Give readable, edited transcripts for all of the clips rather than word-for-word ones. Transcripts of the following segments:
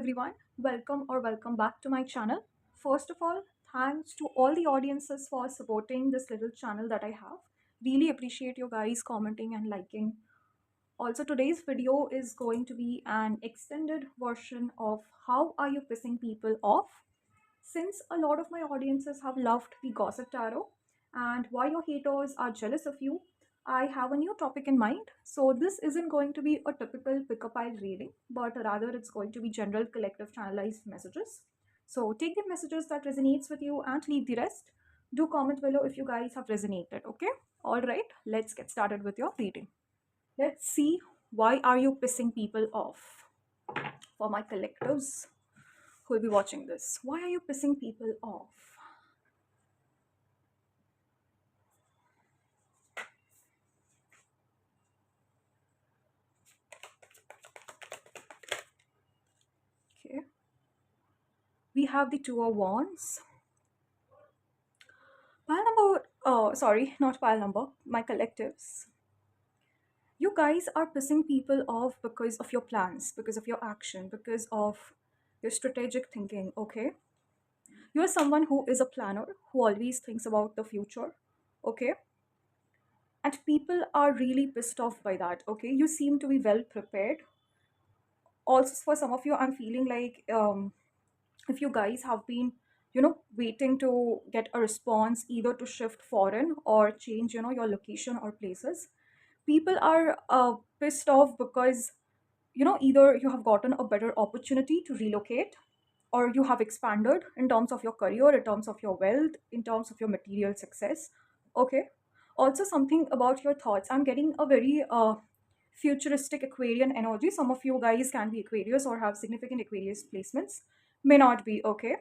everyone. Welcome back to my channel. First of all, thanks to all the audiences for supporting this little channel that I have. Really appreciate you guys commenting and liking. Also, today's video is going to be an extended version of how are you pissing people off. Since a lot of my audiences have loved the Gossip Tarot and why your haters are jealous of you, I have a new topic in mind. So, this isn't going to be a typical pick a pile reading, but rather it's going to be general collective channelized messages. So, take the messages that resonates with you and leave the rest. Do comment below if you guys have resonated, okay? Alright, let's get started with your reading. Let's see why are you pissing people off for my collectives who will be watching this. Why are you pissing people off? Okay. We have the Two of Wands. Pile number, sorry, not pile number, my collectives. You guys are pissing people off because of your plans, because of your action, because of your strategic thinking, okay? You are someone who is a planner, who always thinks about the future, okay? And people are really pissed off by that, okay? You seem to be well prepared. Also, for some of you, I'm feeling like if you guys have been waiting to get a response either to shift foreign or change your location or places, people are pissed off because either you have gotten a better opportunity to relocate or you have expanded in terms of your career, in terms of your wealth, in terms of your material success, okay? Also, something about your thoughts, I'm getting a very futuristic Aquarian energy. Some of you guys can be Aquarius or have significant Aquarius placements, may not be, okay?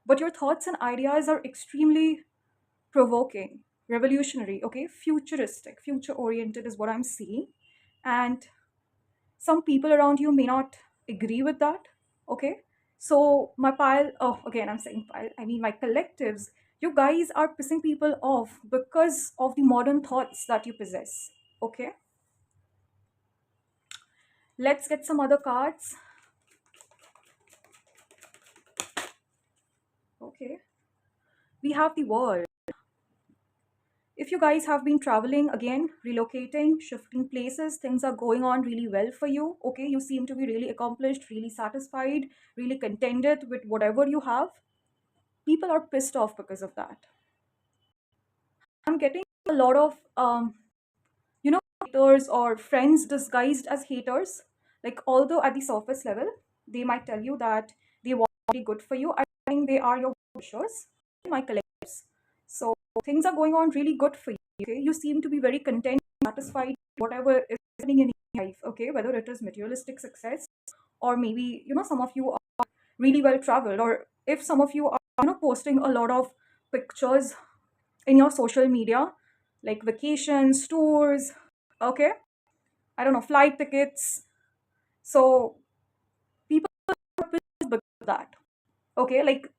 But your thoughts and ideas are extremely provoking, revolutionary, okay? Futuristic, future oriented is what I'm seeing. And some people around you may not agree with that, okay? So my pile, oh, again, I'm saying pile, I mean my collectives, you guys are pissing people off because of the modern thoughts that you possess, okay? Let's get some other cards. Okay, we have the World. If you guys have been traveling again, relocating, shifting places, things are going on really well for you, okay? You seem to be really accomplished, really satisfied, really contented with whatever you have. People are pissed off because of that. I'm getting a lot of haters or friends disguised as haters. Like, although at the surface level they might tell you that they want to be good for you, I think they are your wishers, my collectives. So things are going on really good for you, okay? You seem to be very content, satisfied, whatever is happening in your life, okay? Whether it is materialistic success or maybe some of you are really well traveled, or if some of you are posting a lot of pictures in your social media, like vacations, tours, okay? I don't know, flight tickets. So people are pissed because of that, okay? Like,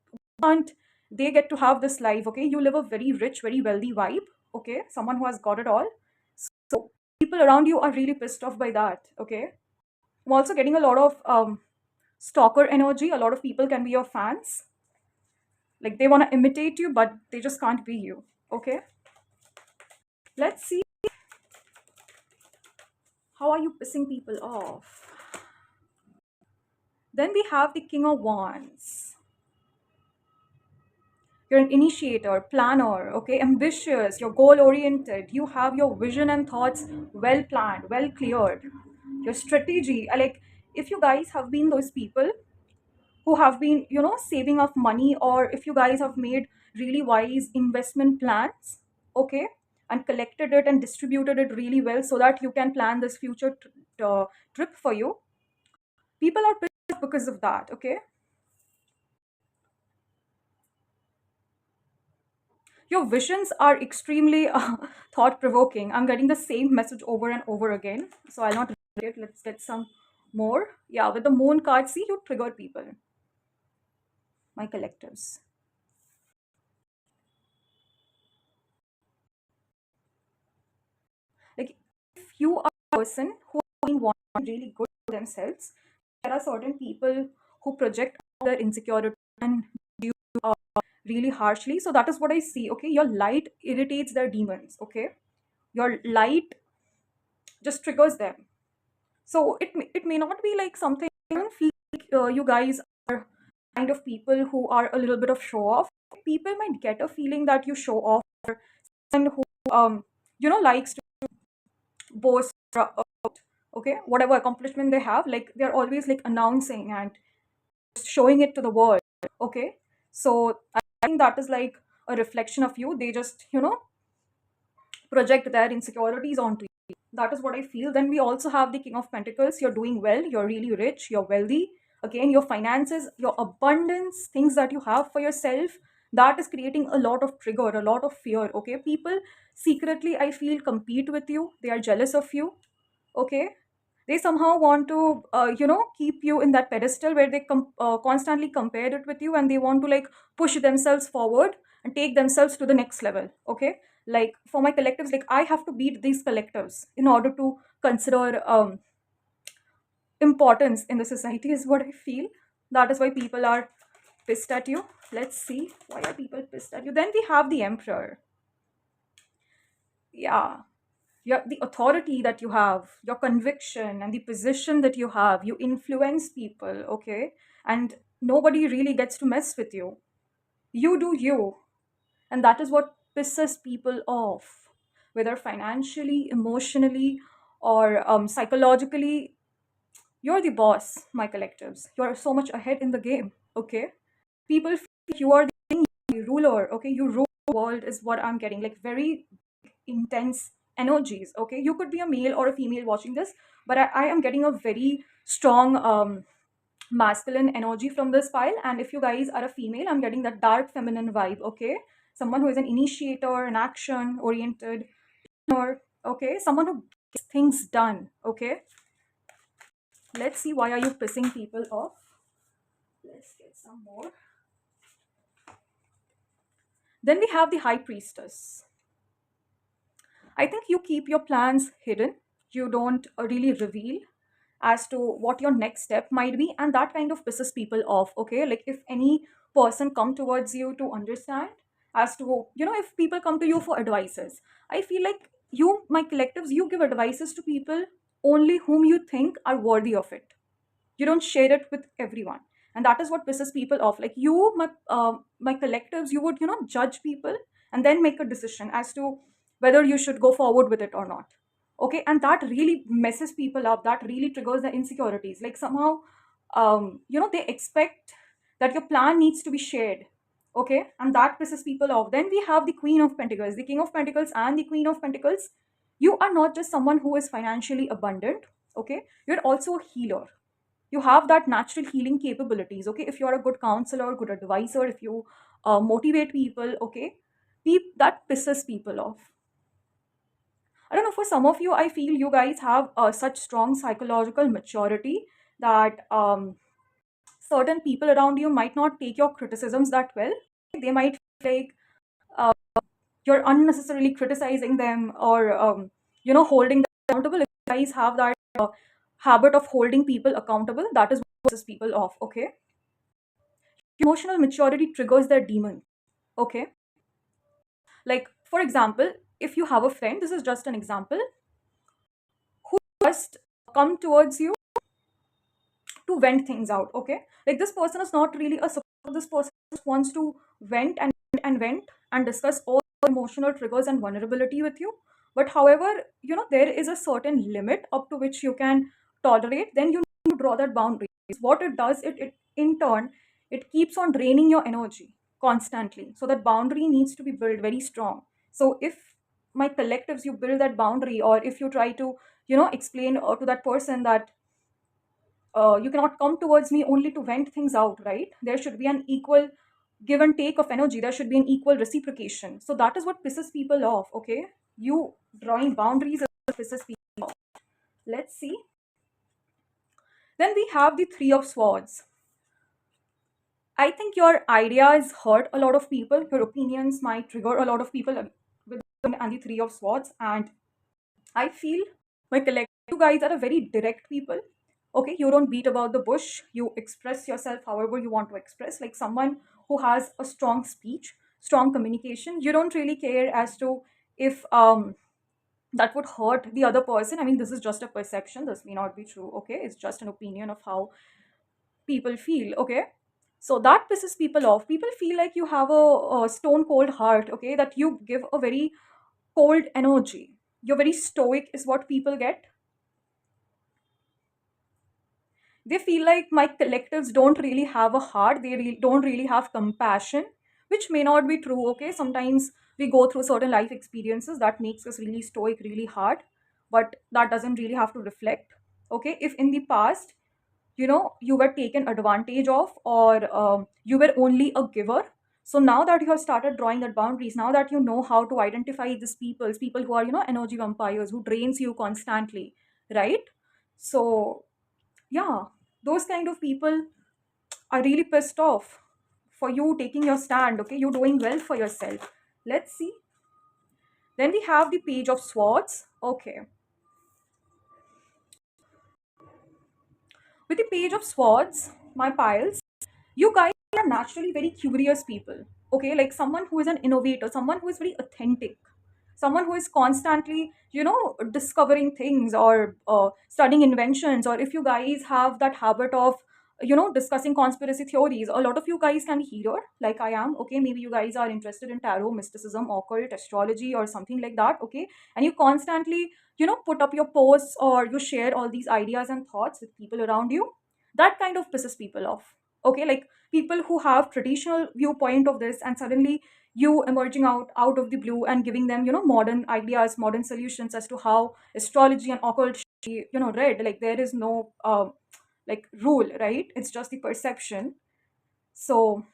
can't they get to have this life, okay? You live a very rich, very wealthy vibe, okay? Someone who has got it all. So people around you are really pissed off by that, okay? I'm also getting a lot of stalker energy. A lot of people can be your fans. Like, they want to imitate you, but they just can't be you, okay? Let's see, how are you pissing people off? Then we have the King of Wands. You're an initiator, planner, okay, ambitious, you're goal oriented, you have your vision and thoughts well planned, well cleared. Your strategy, like, if you guys have been those people who have been, saving up money, or if you guys have made really wise investment plans, okay, and collected it and distributed it really well so that you can plan this future trip for you, people are pissed because of that, okay? Your visions are extremely thought provoking. I'm getting the same message over and over again, so I'll not read it. Let's get some more. Yeah, with the Moon card, see, you triggered people, my collectives. Like, if you are a person who has been wanting really good for themselves, there are certain people who project their insecurity and you really harshly. So that is what I see. Okay, your light irritates their demons. Okay, your light just triggers them. So it may not be like something. I don't feel like you guys are kind of people who are a little bit of show off. People might get a feeling that you show off, and who likes to boast about, okay, whatever accomplishment they have, like they're always like announcing and showing it to the world. Okay, so I think that is like a reflection of you. They just project their insecurities onto you. That is what I feel. Then we also have the King of Pentacles. You're doing well, you're really rich, you're wealthy. Again, your finances, your abundance, things that you have for yourself, that is creating a lot of trigger, a lot of fear. Okay, people secretly, I feel, compete with you. They are jealous of you. Okay, they somehow want to keep you in that pedestal where they constantly compare it with you, and they want to like push themselves forward and take themselves to the next level. Okay, like for my collectives, like I have to beat these collectives in order to consider importance in the society, is what I feel. That is why people are pissed at you. Let's see, why are people pissed at you? Then we have the Emperor. Yeah, the authority that you have, your conviction and the position that you have, you influence people. Okay, and nobody really gets to mess with you. You do you, and that is what pisses people off, whether financially, emotionally, or psychologically. You're the boss, my collectives. You're so much ahead in the game. Okay, people feel like you are the ruler. Okay, you rule the world is what I'm getting, like very intense energies. Okay, you could be a male or a female watching this, but I am getting a very strong masculine energy from this file. And if you guys are a female, I'm getting that dark feminine vibe. Okay, someone who is an initiator, an action oriented, or okay, someone who gets things done. Okay, let's see, why are you pissing people off? Let's get some more. Then we have the High Priestess. I think you keep your plans hidden. You don't really reveal as to what your next step might be, and that kind of pisses people off. Okay, like if any person come towards you to understand as to if people come to you for advices, I feel like you, my collectives, you give advices to people only whom you think are worthy of it. You don't share it with everyone, and that is what pisses people off. Like you, my collectives, you would judge people and then make a decision as to whether you should go forward with it or not. Okay, and that really messes people up. That really triggers the insecurities. Like somehow they expect that your plan needs to be shared. Okay, and that pisses people off. Then we have the Queen of Pentacles, the King of Pentacles, and the Queen of Pentacles. You are not just someone who is financially abundant. Okay, you're also a healer. You have that natural healing capabilities. Okay, if you're a good counselor, good advisor, if you motivate people. Okay, that pisses people off. I don't know, for some of you, I feel you guys have such strong psychological maturity that certain people around you might not take your criticisms that well. They might feel like uh, you're unnecessarily criticizing them, or holding them accountable. If you guys have that habit of holding people accountable, that is what pisses people off. Okay, emotional maturity triggers their demon. Okay, like for example, if you have a friend, this is just an example, who just come towards you to vent things out. Okay, like this person is not really a support. This person just wants to vent and discuss all the emotional triggers and vulnerability with you. But however, there is a certain limit up to which you can tolerate. Then you need to draw that boundary. What it does, it in turn, it keeps on draining your energy constantly. So that boundary needs to be built very strong. So if my collectives, you build that boundary, or if you try to explain to that person that you cannot come towards me only to vent things out, right? There should be an equal give and take of energy. There should be an equal reciprocation. So that is what pisses people off. Okay, you drawing boundaries is what pisses people off. Let's see. Then we have the Three of Swords. I think your ideas hurt a lot of people. Your opinions might trigger a lot of people with and the Three of Swords. And I feel my collective, you guys are a very direct people. Okay, you don't beat about the bush, you express yourself however you want to express, like someone who has a strong speech, strong communication. You don't really care as to if that would hurt the other person. I mean, this is just a perception, this may not be true, okay, it's just an opinion of how people feel, okay. So that pisses people off. People feel like you have a stone cold heart, okay, that you give a very cold energy. You're very stoic is what people get. They feel like my collectives don't really have a heart, they don't really have compassion, which may not be true, okay. Sometimes we go through certain life experiences that makes us really stoic, really hard, but that doesn't really have to reflect, okay. If in the past, you were taken advantage of, or you were only a giver, so now that you have started drawing that boundaries, now that you know how to identify these people who are energy vampires, who drains you constantly, right? So yeah, those kind of people are really pissed off for you taking your stand, okay, you're doing well for yourself. Let's see. Then we have the page of swords, okay. With the page of swords, my piles, you guys are naturally very curious people, okay, like someone who is an innovator, someone who is very authentic, someone who is constantly discovering things, or studying inventions, or if you guys have that habit of discussing conspiracy theories. A lot of you guys can hear like I am, okay, maybe you guys are interested in tarot, mysticism, occult, astrology, or something like that, okay, and you constantly put up your posts, or you share all these ideas and thoughts with people around you. That kind of pisses people off, okay, like people who have traditional viewpoint of this, and suddenly you emerging out of the blue and giving them modern ideas, modern solutions as to how astrology and occult should be read. Like there is no like rule, right? It's just the perception. So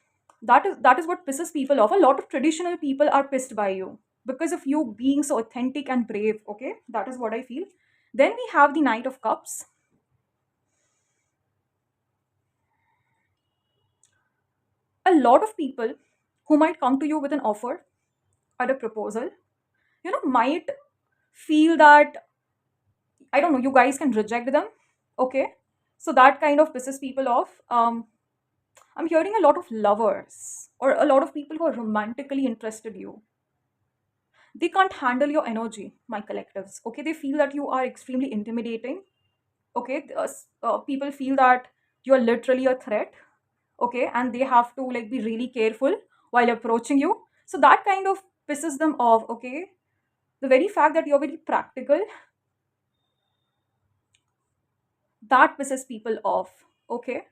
that is what pisses people off. A lot of traditional people are pissed by you because of you being so authentic and brave, okay. That is what I feel. Then we have the Knight of Cups. A lot of people who might come to you with an offer or a proposal, might feel that, I don't know, you guys can reject them, okay. So that kind of pisses people off. I'm hearing a lot of lovers, or a lot of people who are romantically interested you. They can't handle your energy, my collectives, okay. They feel that you are extremely intimidating, okay. People feel that you are literally a threat, okay, and they have to like be really careful while approaching you. So that kind of pisses them off, okay. The very fact that you're very practical, that pisses people off, okay.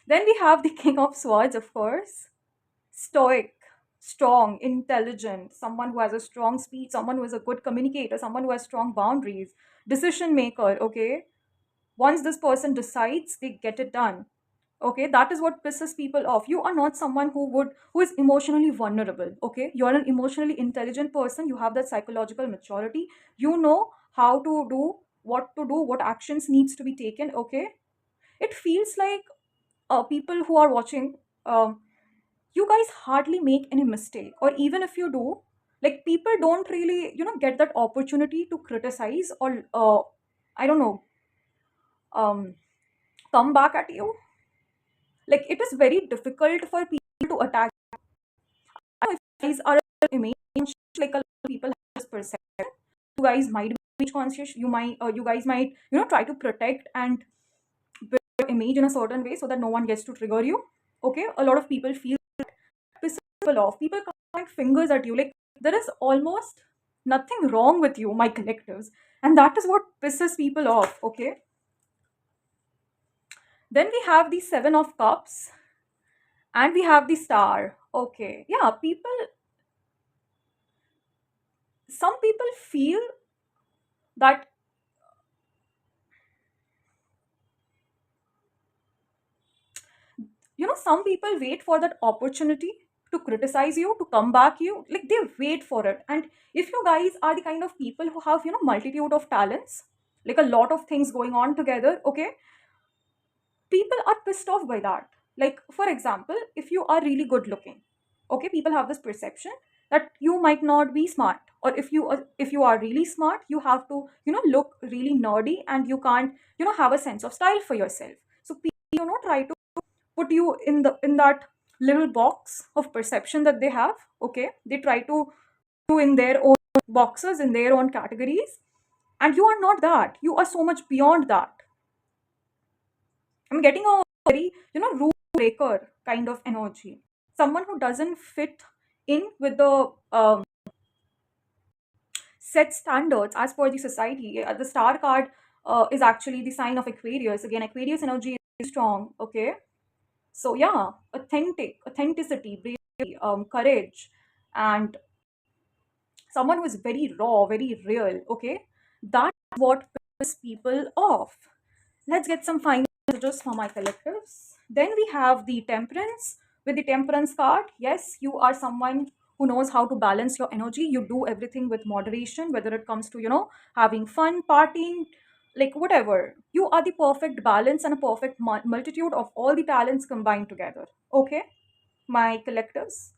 Then we have the King of Swords, of course. Stoic, strong, intelligent, someone who has a strong speech, someone who is a good communicator, someone who has strong boundaries, decision maker, okay. Once this person decides, they get it done. Okay, that is what pisses people off. You are not someone who is emotionally vulnerable, okay. You're an emotionally intelligent person, you have that psychological maturity, you know how to do, what to do, what actions needs to be taken, okay. It feels like people who are watching, um, you guys hardly make any mistake, or even if you do, like people don't really get that opportunity to criticize, or I don't know, um, come back at you. Like it is very difficult for people to attack. I don't know if you guys are an image, like a lot of people have this perception. You guys might be image conscious, you guys might try to protect and build your image in a certain way so that no one gets to trigger you, okay. A lot of people feel piss people off. People can't point fingers at you. Like there is almost nothing wrong with you, my collectives. And that is what pisses people off. Okay. Then we have the Seven of Cups and we have the Star. Okay. Yeah, some people feel that, some people wait for that opportunity to criticize you, to come back you. Like they wait for it. And if you guys are the kind of people who have, multitude of talents, like a lot of things going on together, okay, people are pissed off by that. Like for example, if you are really good looking, okay, people have this perception that you might not be smart or if you are really smart, you have to look really nerdy, and you can't have a sense of style for yourself. So people try to put you in that little box of perception that they have. Okay, they try to do in their own boxes, in their own categories, and you are not that. You are so much beyond that. I'm getting a very rule breaker kind of energy, someone who doesn't fit in with the set standards as per the society. The star card is actually the sign of Aquarius. Again, Aquarius energy is strong. Okay, so yeah, authenticity, bravery, courage, and someone who is very raw, very real. Okay, that's what pisses people off. Let's get some final messages for my collectives. Then we have the temperance. With the temperance card, yes, you are someone who knows how to balance your energy. You do everything with moderation, whether it comes to having fun, partying, like whatever. You are the perfect balance and a perfect multitude of all the talents combined together. Okay, my collectives,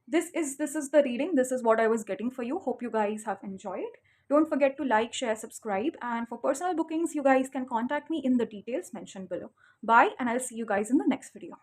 this is the reading. This is what I was getting for you. Hope you guys have enjoyed. Don't forget to like, share, subscribe, and for personal bookings you guys can contact me in the details mentioned below. Bye, and I'll see you guys in the next video.